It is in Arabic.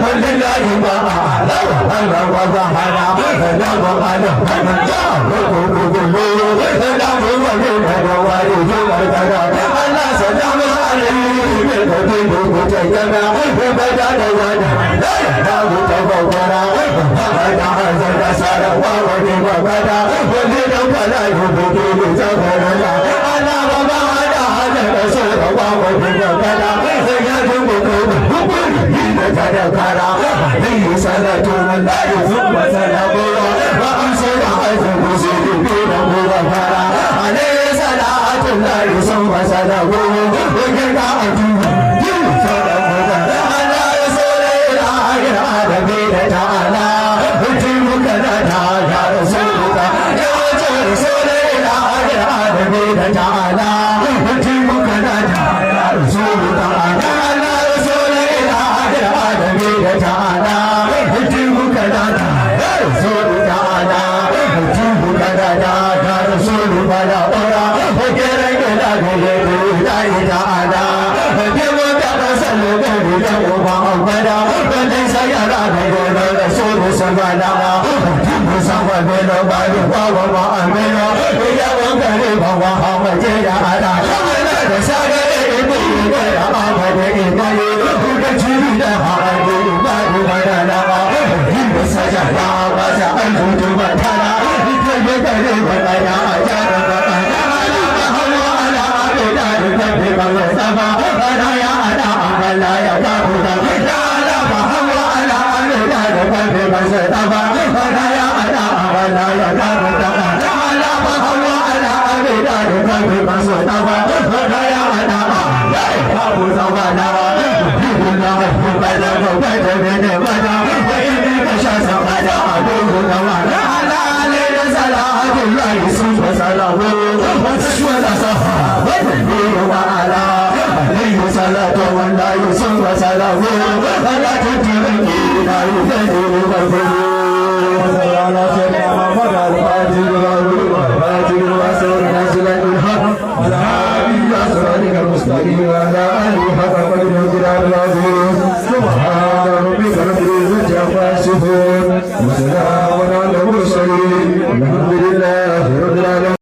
ولله ما أعلى وأنا وظهر لا وأنا من جاء لا ومن الوارث والكرام ألا سلام عليه بالقديم متيما وبدأ لا ينام تفورا وبدأ هذا سار وولي وبدأ ولد ولا يبدو زمرنا ألا وما هذا رسول وولي وبدأ يجب كذا عليه صلاة الله ثم سلام وأمسك عزم مسلمين مغفرا عليه صلاة الله ثم سلام وكذا على رسول الله العالمين تعالى أجيبك لنا يا رسول الله يا رسول الله العالمين تعالى أجيبك لنا يا رسول الله على رسول الله العالمين تعالى أجيبك لنا يا رسول تعالى أجيبك لنا يا رسول فلا أرى وكرك لك يدعي تعالى أجيبك رسول يوم أمنا وليس يرى غير الرسول سبحانه أجيب سوى من بعد وما أمنا يوم قريب وهم جيدا على شمال ساقر إبني يا أمد إبني وكجيد هذه بعد ودنا أجيب سجنا وسألت مدنا إبني قريب ولا أجار ولا على بدار كبير وسما أنا يا أنا أملا يا كابودا لا لا فهم على بدار كبير وسما أنا يا أنا أملا يا كابودا لا لا فهم على بدار كبير وسما أنا يا أنا يا كابودا ولا لا بدر بدر من بدر وإنك شاس بدر أدوه ولا لا ليل صلاة الله ثم سلامه وتشمل صحابته وعلى عليه صلاة الله ثم سلامه ولا تتركي لا يبدل غيره على سيدنا محمد الفاتح الفاتح الرسول نزل الحق على هذه الأسرار المستقيم وعلى آله حق قدر الجلال